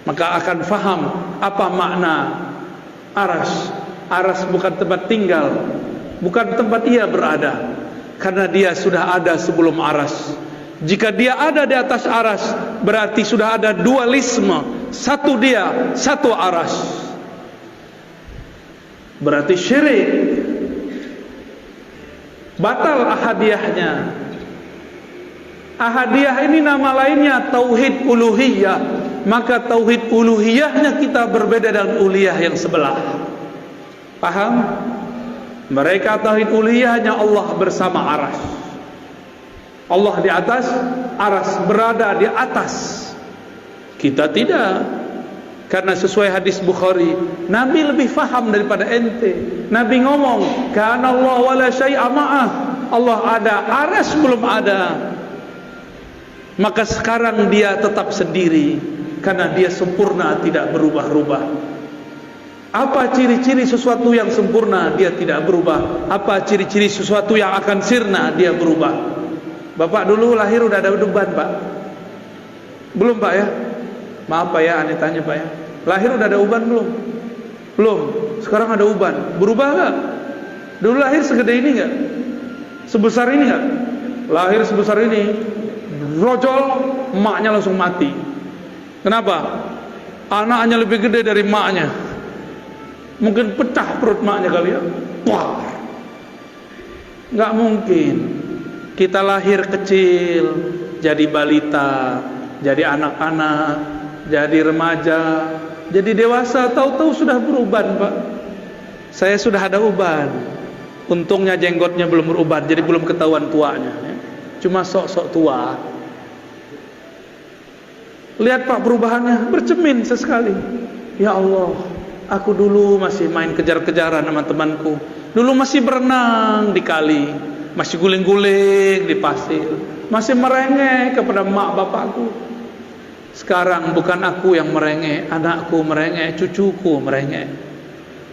Maka akan faham apa makna aras. Aras bukan tempat tinggal, bukan tempat ia berada, karena dia sudah ada sebelum aras. Jika dia ada di atas aras, berarti sudah ada dualisme. Satu dia, satu aras. Berarti syirik. Batal ahadiyahnya. Ahadiyah ini nama lainnya tauhid uluhiyah. Maka tauhid uluhiyahnya kita berbeda dengan uluhiyah yang sebelah. Paham? Mereka tauhid uluhiyahnya Allah bersama aras. Allah di atas aras, berada di atas. Kita tidak. Karena sesuai hadis Bukhari, Nabi lebih faham daripada ente. Nabi ngomong, kana Allah wala syai'a ma'ah. Allah ada, aras belum ada. Maka sekarang dia tetap sendiri karena dia sempurna, tidak berubah-ubah. Apa ciri-ciri sesuatu yang sempurna? Dia tidak berubah. Apa ciri-ciri sesuatu yang akan sirna? Dia berubah. Bapak dulu lahir udah ada uban, Pak? Belum, Pak ya? Maaf Pak ya, aneh tanya Pak ya. Lahir udah ada uban belum? Belum. Sekarang ada uban. Berubah nggak? Dulu lahir segede ini nggak? Sebesar ini nggak? Lahir sebesar ini, rojol, emaknya langsung mati. Kenapa? Anaknya lebih gede dari emaknya. Mungkin pecah perut maknya kali ya. Wah, nggak mungkin. Kita lahir kecil, jadi balita, jadi anak-anak, jadi remaja, jadi dewasa, tahu-tahu sudah beruban, Pak. Saya sudah ada uban. Untungnya jenggotnya belum beruban, jadi belum ketahuan tuanya. Cuma sok-sok tua. Lihat Pak perubahannya, bercermin sesekali. Ya Allah. Aku dulu masih main kejar-kejaran sama temanku. Dulu masih berenang di kali, masih guling-guling di pasir, masih merengek kepada mak bapakku. Sekarang bukan aku yang merengek, anakku merengek, cucuku merengek.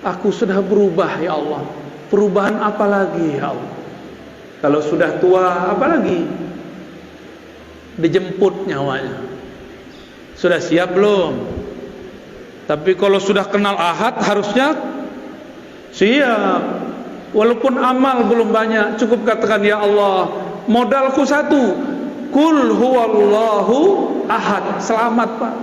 Aku sudah berubah ya Allah. Perubahan apa lagi ya Allah? Kalau sudah tua apa lagi? Dijemput nyawanya. Sudah siap belum? Tapi kalau sudah kenal ahad harusnya siap. Walaupun amal belum banyak, cukup katakan ya Allah, modalku satu, Qul huwallahu ahad. Selamat Pak.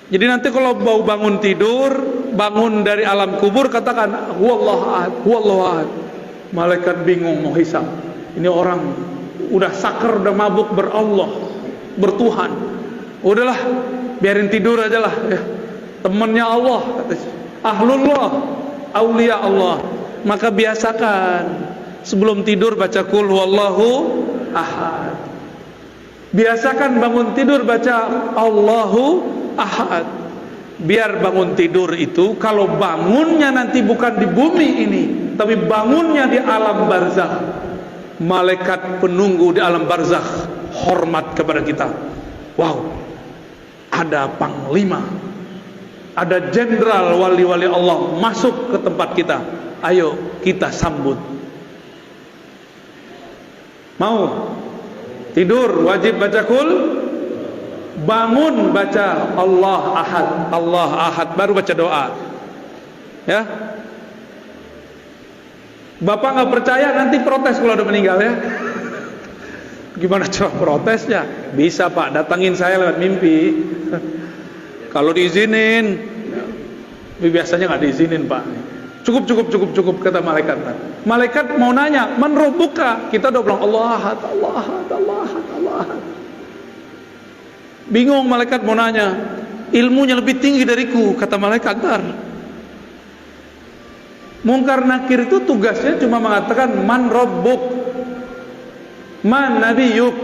Jadi nanti kalau mau bangun tidur, bangun dari alam kubur, katakan huwallahu ahad, huwallahu ahad. Malaikat bingung mau hisab. Ini orang udah sakar, udah mabuk berallah, bertuhan. Udahlah, biarin tidur aja lah ya. Temannya Allah, ahlullah, aulia Allah. Maka biasakan sebelum tidur baca qul huwallahu ahad. Biasakan bangun tidur baca Allahu ahad. Biar bangun tidur itu, kalau bangunnya nanti bukan di bumi ini, tapi bangunnya di alam barzakh, malaikat penunggu di alam barzakh hormat kepada kita. Wow, ada panglima, ada jenderal wali-wali Allah masuk ke tempat kita. Ayo kita sambut. Mau tidur wajib baca qul, bangun baca Allah ahad, Allah ahad, baru baca doa. Ya, Bapak nggak percaya nanti protes kalau udah meninggal ya. Gimana cara protesnya? Bisa Pak, datangin saya lewat mimpi. Kalau diizinin, biasanya nggak diizinin Pak. Cukup kata malaikat. Malaikat mau nanya, man rabbuka? Kita udah bilang Allah ahad, Allah ahad, Allah ahad, Allah ahad. Bingung malaikat mau nanya, ilmunya lebih tinggi dariku, kata malaikat. Mungkar nakir itu tugasnya cuma mengatakan man rabbuk, man nabiyuk,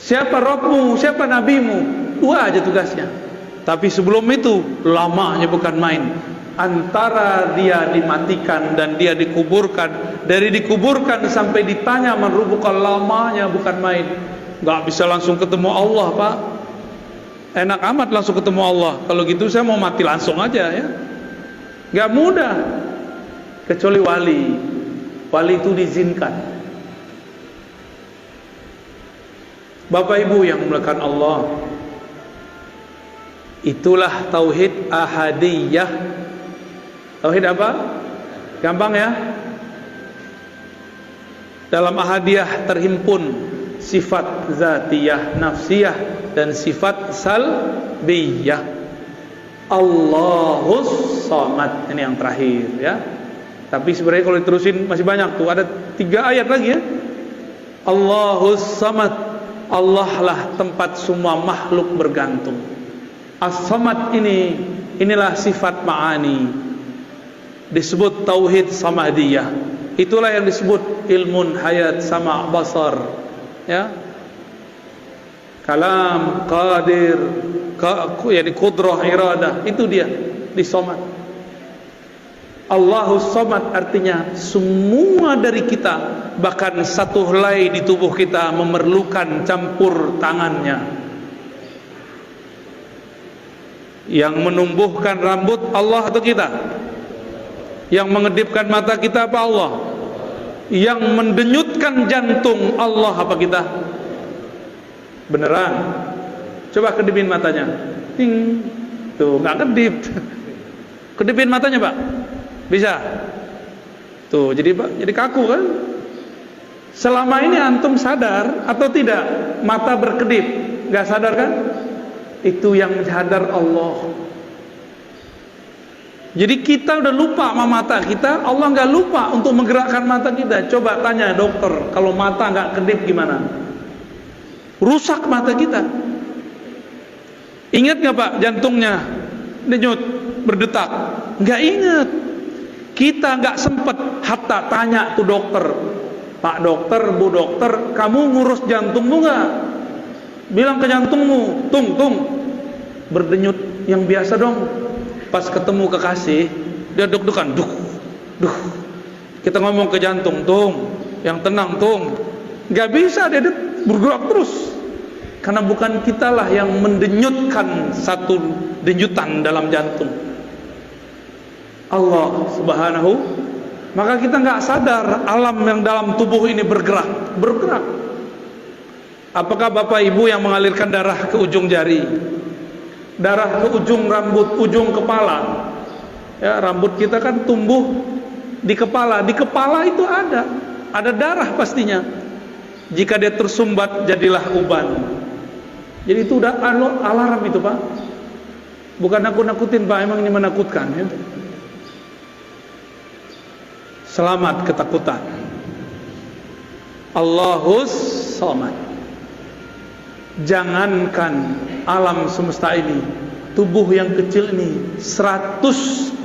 siapa Rabbmu, siapa nabimu. Dua aja tugasnya. Tapi sebelum itu lamanya bukan main. Antara dia dimatikan dan dia dikuburkan, dari dikuburkan sampai ditanya man rabbuka, lamanya bukan main. Gak bisa langsung ketemu Allah Pak. Enak amat langsung ketemu Allah. Kalau gitu saya mau mati langsung aja ya. Gak mudah. Kecuali wali. Wali itu diizinkan. Bapak Ibu yang dimuliakan Allah, itulah tauhid ahadiyah. Tauhid apa? Gampang ya. Dalam ahadiyah terhimpun sifat zatiyah, nafsiyah, dan sifat salbiyah. Allahus samad, ini yang terakhir ya. Tapi sebenarnya kalau diterusin masih banyak tuh, ada 3 ayat lagi ya. Allahus samad, Allah lah tempat semua makhluk bergantung. As-samad inilah sifat ma'ani. Disebut tauhid samadiyah. Itulah yang disebut ilmun hayat sama basar. Ya. Kalam, qadir, yani qudrah, iradah, itu dia di samad. Allahus samad artinya semua dari kita, bahkan satu helai di tubuh kita memerlukan campur tangannya. Yang menumbuhkan rambut Allah atau kita? Yang mengedipkan mata kita apa Allah? Yang mendenyutkan jantung Allah apa kita? Beneran? Coba kedipin matanya. Ting. Tuh, nggak kedip. Kedipin matanya, Pak. Bisa? Tuh, jadi kaku kan? Selama ini antum sadar atau tidak mata berkedip? Nggak sadar kan? Itu yang sadar Allah. Jadi kita udah lupa sama mata kita, Allah nggak lupa untuk menggerakkan mata kita. Coba tanya dokter, kalau mata nggak kedip gimana? Rusak mata kita. Ingat nggak Pak, jantungnya denyut, berdetak? Nggak ingat. Kita nggak sempet hatta tanya tuh dokter, Pak dokter, Bu dokter, kamu ngurus jantungmu nggak? Bilang ke jantungmu, tung, berdenyut yang biasa dong. Pas ketemu kekasih, dia deg-degan, duh. Kita ngomong ke jantung, tung, yang tenang, tung. Gak bisa, dia bergerak terus. Karena bukan kitalah yang mendenyutkan satu denyutan dalam jantung. Allah Subhanahu. Maka kita gak sadar alam yang dalam tubuh ini bergerak. Apakah Bapak Ibu yang mengalirkan darah ke ujung jari, darah ke ujung rambut, ujung kepala? Ya, rambut kita kan tumbuh di kepala. Di kepala itu ada darah pastinya. Jika dia tersumbat, jadilah uban. Jadi itu udah alarm itu Pak. Bukan nakut-nakutin Pak, emang ini menakutkan ya. Selamat ketakutan. Allahus Samad. Jangankan alam semesta ini, tubuh yang kecil ini 100%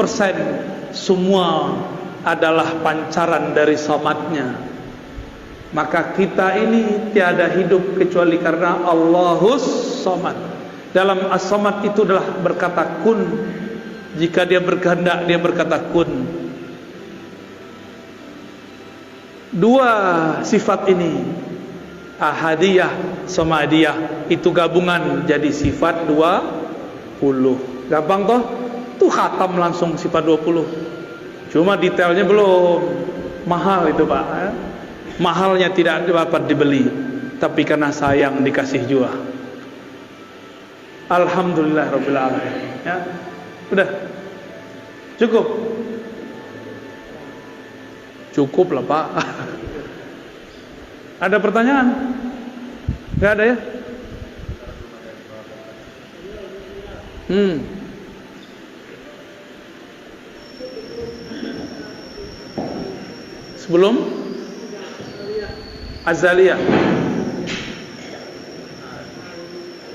semua adalah pancaran dari Samadnya. Maka kita ini tiada hidup kecuali karena Allahus Samad. Dalam As-Samad itu adalah berkata kun. Jika dia berkehendak, dia berkata kun. Dua sifat ini, ahadiyah, samadiyah, itu gabungan jadi sifat 20. Gampang toh? Tuh khatam langsung sifat 20. Cuma detailnya belum. Mahal itu Pak. Mahalnya tidak dapat dibeli, tapi karena sayang dikasih jua. Alhamdulillah Rabbil Alamin. Ya, udah cukup. Cukup lah Pak. Ada pertanyaan? Gak ada ya? Sebelum Azaliyah,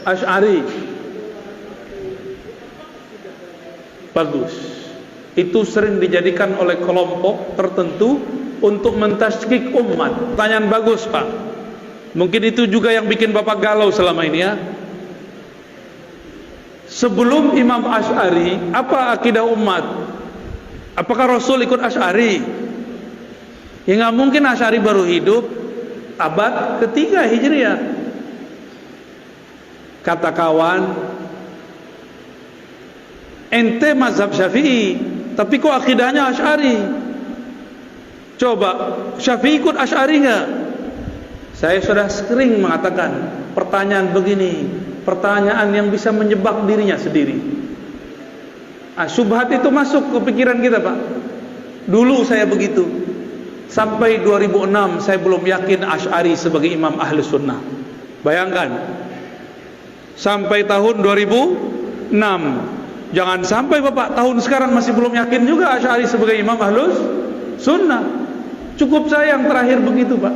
Asy'ari, bagus. Itu sering dijadikan oleh kelompok tertentu untuk mentasykik umat. Pertanyaan bagus Pak. Mungkin itu juga yang bikin Bapak galau selama ini ya. Sebelum Imam Asy'ari, apa akidah umat? Apakah Rasul ikut Asy'ari? Ya nggak mungkin. Asy'ari baru hidup abad ketiga Hijriah. Kata kawan, ente mazhab Syafi'i, tapi kok akidahnya Asy'ari? Coba Syafi'i ikut Asy'ari nggak? Saya sudah sering mengatakan pertanyaan begini, pertanyaan yang bisa menyebak dirinya sendiri. Syubhat itu masuk ke pikiran kita Pak. Dulu saya begitu. Sampai 2006 saya belum yakin Asy'ari sebagai imam ahli sunnah. Bayangkan, sampai tahun 2006. Jangan sampai Bapak tahun sekarang masih belum yakin juga Asy'ari sebagai imam ahlus sunnah. Cukup saya yang terakhir begitu Pak.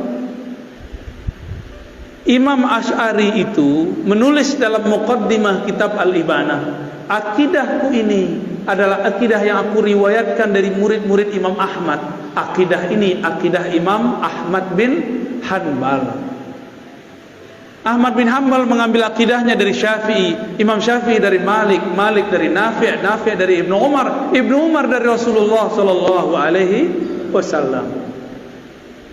Imam Asy'ari itu menulis dalam muqaddimah kitab Al-Ibanah, akidahku ini adalah akidah yang aku riwayatkan dari murid-murid Imam Ahmad. Akidah ini akidah Imam Ahmad bin Hanbal. Ahmad bin Hanbal mengambil akidahnya dari Syafi'i, Imam Syafi'i dari Malik, Malik dari Nafi', Nafi' dari Ibnu Umar, Ibnu Umar dari Rasulullah sallallahu alaihi wasallam.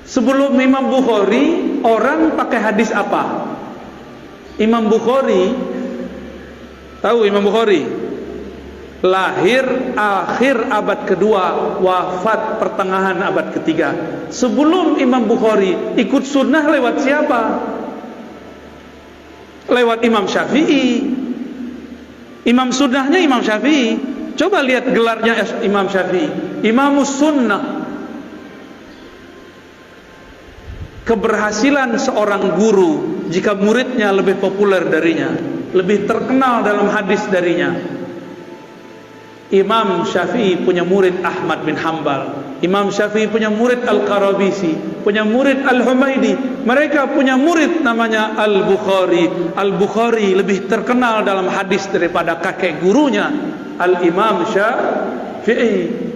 Sebelum Imam Bukhari, orang pakai hadis apa? Imam Bukhari, tahu Imam Bukhari? lahir akhir abad kedua, wafat pertengahan abad ketiga. Sebelum Imam Bukhari ikut sunnah lewat siapa? Lewat Imam Syafi'i. Imam sunnahnya Imam Syafi'i. Coba lihat gelarnya Imam Syafi'i, Imamus Sunnah. Keberhasilan seorang guru jika muridnya lebih populer darinya, lebih terkenal dalam hadis darinya. Imam Syafi'i punya murid Ahmad bin Hanbal, Imam Syafi'i punya murid Al-Qarabisi, punya murid Al-Humaidi, mereka punya murid namanya Al-Bukhari. Al-Bukhari lebih terkenal dalam hadis daripada kakek gurunya Al-Imam Syafi'i.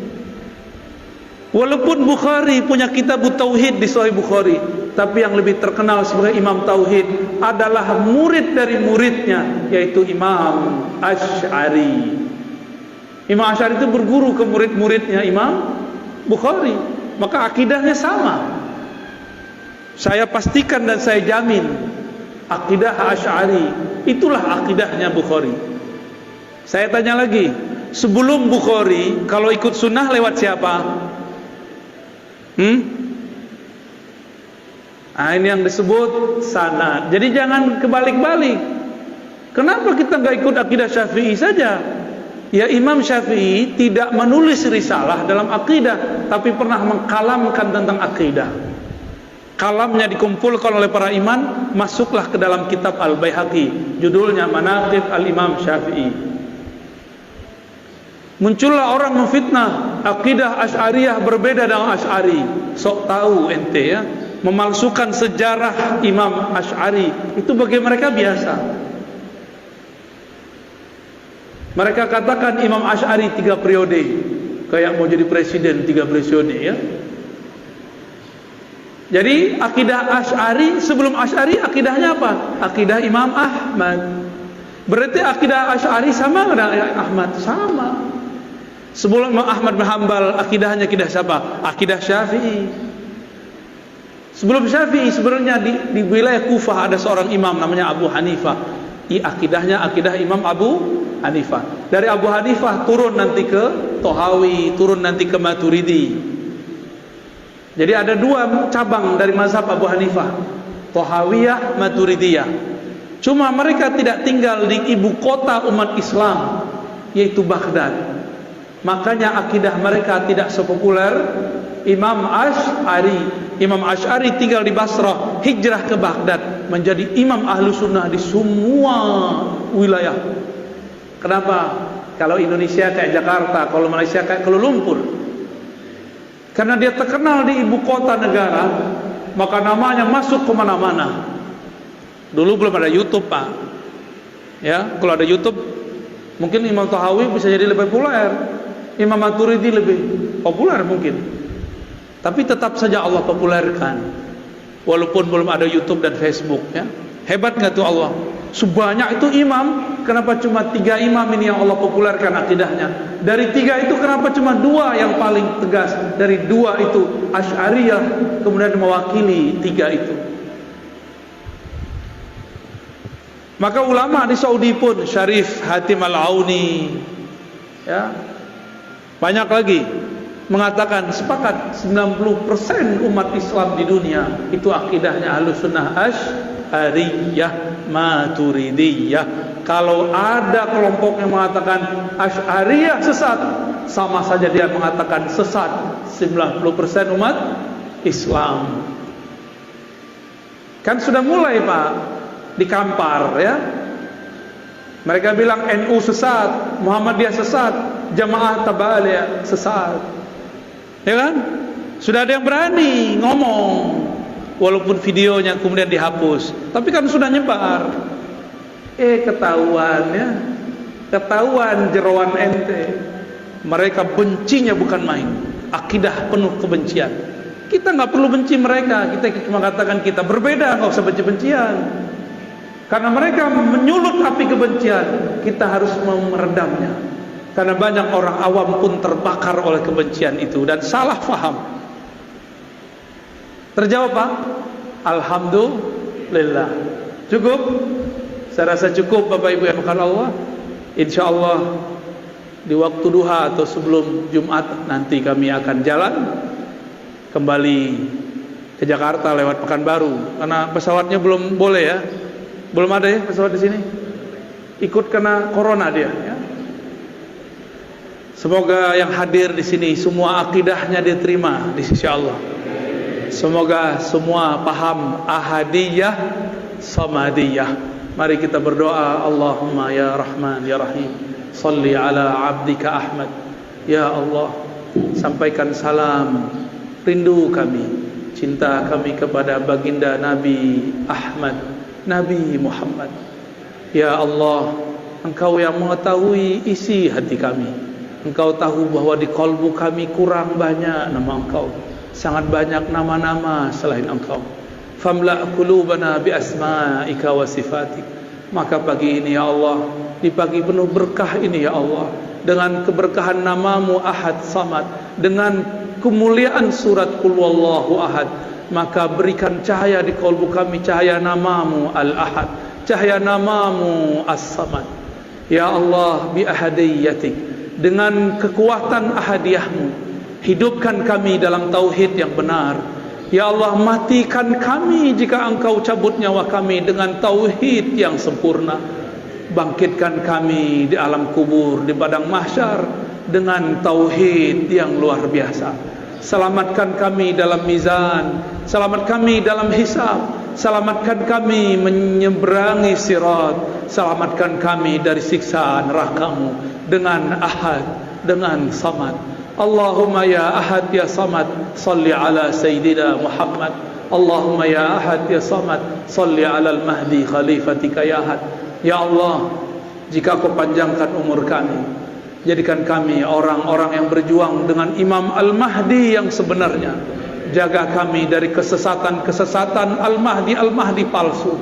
Walaupun Bukhari punya kitab Tauhid di Sahih Bukhari, tapi yang lebih terkenal sebagai Imam Tauhid adalah murid dari muridnya, yaitu Imam Asy'ari. Imam Asy'ari itu berguru ke murid-muridnya Imam Bukhari, maka akidahnya sama. Saya pastikan dan saya jamin akidah Asy'ari itulah akidahnya Bukhari. Saya tanya lagi, sebelum Bukhari kalau ikut sunnah lewat siapa? Nah, ini yang disebut sanad. Jadi jangan kebalik-balik. Kenapa kita nggak ikut akidah Syafi'i saja? Ya, Imam Syafi'i tidak menulis risalah dalam akidah, tapi pernah mengkalamkan tentang akidah. Kalamnya dikumpulkan oleh para imam, masuklah ke dalam kitab Al-Baihaqi, judulnya Manaqib Al-Imam Syafi'i. Muncullah orang memfitnah akidah Asy'ariyah berbeda dengan Asy'ari. Sok tahu ente ya, memalsukan sejarah Imam Asy'ari itu bagi mereka biasa. Mereka katakan Imam Asy'ari 3 periode, kayak mau jadi presiden 3 periode ya. Jadi akidah Asy'ari, sebelum Asy'ari akidahnya apa? Akidah Imam Ahmad. Berarti akidah Asy'ari sama dengan Ahmad? Sama. Sebelum Imam Ahmad bin Hanbal akidahnya akidah siapa? Akidah Syafi'i. Sebelum Syafi'i sebenarnya di wilayah Kufah ada seorang imam namanya Abu Hanifah. Akidahnya akidah Imam Abu Hanifah. Dari Abu Hanifah turun nanti ke Tohawi, turun nanti ke Maturidi. Jadi ada 2 cabang dari mazhab Abu Hanifah, Tohawiyah, Maturidiyah. Cuma mereka tidak tinggal di ibu kota umat Islam, yaitu Baghdad. Makanya akidah mereka tidak sepopuler Imam Asy'ari. Imam Asy'ari tinggal di Basrah, hijrah ke Baghdad, menjadi imam ahlu sunnah di semua wilayah. Kenapa? Kalau Indonesia kayak Jakarta, kalau Malaysia kayak Kuala Lumpur. Karena dia terkenal di ibu kota negara, maka namanya masuk kemana-mana. Dulu belum ada YouTube, Pak. Ya, kalau ada YouTube, mungkin Imam Tahawi bisa jadi lebih populer. Imam Maturidi lebih populer mungkin. Tapi tetap saja Allah populerkan, walaupun belum ada YouTube dan Facebook ya. Hebat nggak tuh Allah? Sebanyak itu imam, kenapa cuma 3 imam ini yang Allah populerkan akidahnya? Dari 3 itu kenapa cuma 2 yang paling tegas? Dari 2 itu Asy'ariyah kemudian mewakili 3 itu. Maka ulama di Saudi pun, Syarif Hatim Al-Auni ya, banyak lagi mengatakan sepakat 90% umat Islam di dunia itu akidahnya Ahlussunnah Asy'ariyah Maturidiyah. Kalau ada kelompok yang mengatakan Asy'ariyah sesat, sama saja dia mengatakan sesat 90% umat Islam. Kan sudah mulai, Pak, dikampar ya. Mereka bilang NU sesat, Muhammadiyah sesat, Jamaah Tabaliyah sesat. Ya kan? Sudah ada yang berani ngomong, walaupun videonya kemudian dihapus, tapi kan sudah nyebar. Ketahuan ya, ketahuan jeroan ente. Mereka bencinya bukan main, akidah penuh kebencian. Kita nggak perlu benci mereka, kita cuma katakan kita berbeda, nggak usah benci-bencian. Karena mereka menyulut api kebencian, kita harus meredamnya. Karena banyak orang awam pun terbakar oleh kebencian itu dan salah faham. Terjawab, Pak? Alhamdulillah. Cukup? Saya rasa cukup, Bapak Ibu yang dimuliakan Allah. Insyaallah di waktu duha atau sebelum Jumat nanti kami akan jalan kembali ke Jakarta lewat Pekanbaru, karena pesawatnya belum boleh ya, belum ada ya pesawat di sini, ikut karena corona dia ya. Semoga yang hadir di sini semua akidahnya diterima di sisi Allah. Semoga semua paham ahadiyah samadiyah. Mari kita berdoa. Allahumma ya Rahman ya Rahim, salli ala abdika Ahmad. Ya Allah, sampaikan salam rindu kami, cinta kami kepada baginda Nabi Ahmad, Nabi Muhammad. Ya Allah, Engkau yang mengetahui isi hati kami. Engkau tahu bahwa di kalbu kami kurang banyak nama Engkau, sangat banyak nama-nama selain Engkau. Famla' qulubana bi asma'ika wa sifatik. Maka pagi ini ya Allah, di pagi penuh berkah ini ya Allah, dengan keberkahan namamu Ahad Samad, dengan kemuliaan surat Qul Huwallahu Ahad, maka berikan cahaya di kalbu kami, cahaya namamu Al-Ahad, cahaya namamu As-Samad. Ya Allah, bi ahadiyatik, dengan kekuatan ahadiyahmu, hidupkan kami dalam tauhid yang benar. Ya Allah, matikan kami jika Engkau cabut nyawa kami dengan tauhid yang sempurna. Bangkitkan kami di alam kubur, di padang mahsyar dengan tauhid yang luar biasa. Selamatkan kami dalam mizan, selamat kami dalam hisab, selamatkan kami menyeberangi sirat, selamatkan kami dari siksa neraka-Mu dengan Ahad, dengan Samad. Allahumma ya Ahad ya Samad, salli ala Sayyidina Muhammad. Allahumma ya Ahad ya Samad, salli ala al-Mahdi khalifatika ya Ahad. Ya Allah, jika Kau panjangkan umur kami, jadikan kami orang-orang yang berjuang dengan Imam Al-Mahdi yang sebenarnya. Jaga kami dari kesesatan Al-Mahdi palsu.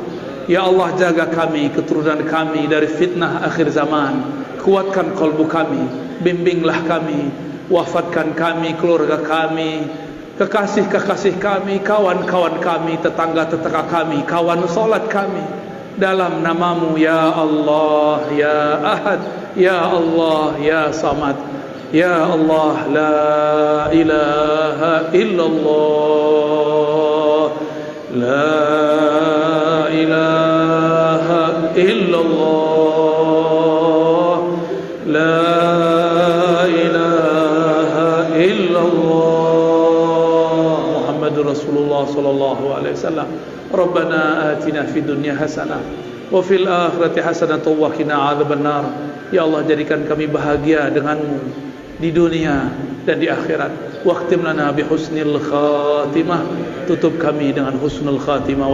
Ya Allah, jaga kami, keturunan kami dari fitnah akhir zaman. Kuatkan kalbu kami, bimbinglah kami, wafatkan kami, keluarga kami, kekasih-kekasih kami, kawan-kawan kami, tetangga-tetangga kami, kawan salat kami, dalam namamu ya Allah, ya Ahad, ya Allah, ya Samad. Ya Allah, la ilaha illallah, la ilaha illallah, la ilaha illallah, Muhammadur Rasulullah sallallahu alaihi wasallam. Rabbana atina fid dunya hasanah wa fil akhirati hasanah wa qina adzabannar. Ya Allah, jadikan kami bahagia denganmu di dunia dan di akhirat. Waqtim lana bi husnil khatimah, tutup kami dengan husnul khatimah.